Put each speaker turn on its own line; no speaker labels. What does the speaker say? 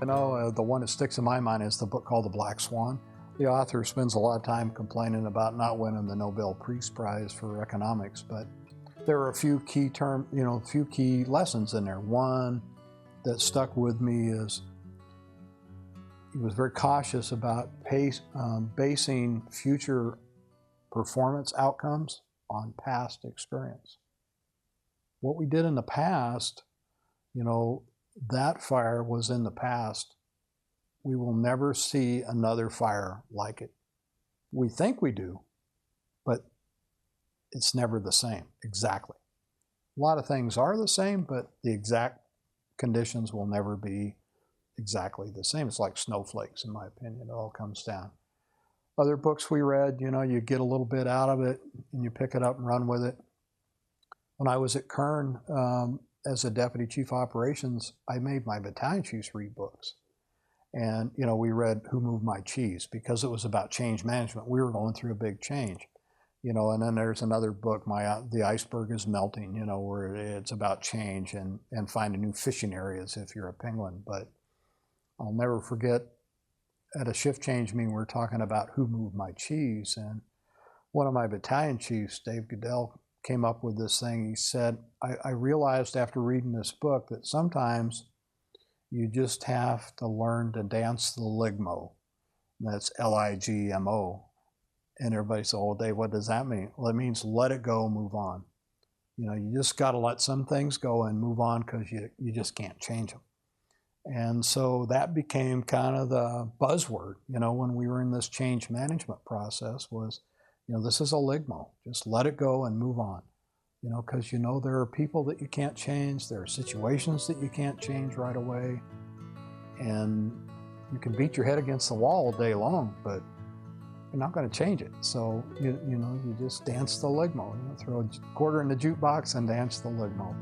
The one that sticks in my mind is the book called The Black Swan. The author spends a lot of time complaining about not winning the Nobel Peace Prize for economics, but there are a few key few key lessons in there. One that stuck with me is he was very cautious about basing future performance outcomes on past experience. What we did in the past, that fire was in the past. We will never see another fire like it. We think we do, but it's never the same, exactly. A lot of things are the same, but the exact conditions will never be exactly the same. It's like snowflakes, in my opinion. It all comes down. Other books we read, you get a little bit out of it and you pick it up and run with it. When I was at Kern as a Deputy Chief Operations, I made my battalion chiefs read books. And, we read Who Moved My Cheese because it was about change management. We were going through a big change, and then there's another book, The Iceberg is Melting, where it's about change and finding new fishing areas if you're a penguin. But I'll never forget at a shift change meeting, we were talking about who moved my cheese. And one of my battalion chiefs, Dave Goodell, came up with this thing. He said, I realized after reading this book that sometimes you just have to learn to dance the Ligmo. That's Ligmo. And everybody said, oh, Dave, what does that mean? Well, it means let it go, move on. You just got to let some things go and move on because you just can't change them. And so that became kind of the buzzword, when we were in this change management process was, this is a Ligmo. Just let it go and move on. Because there are people that you can't change. There are situations that you can't change right away. And you can beat your head against the wall all day long, but you're not going to change it. So, you just dance the Ligmo. Throw a quarter in the jukebox and dance the Ligmo.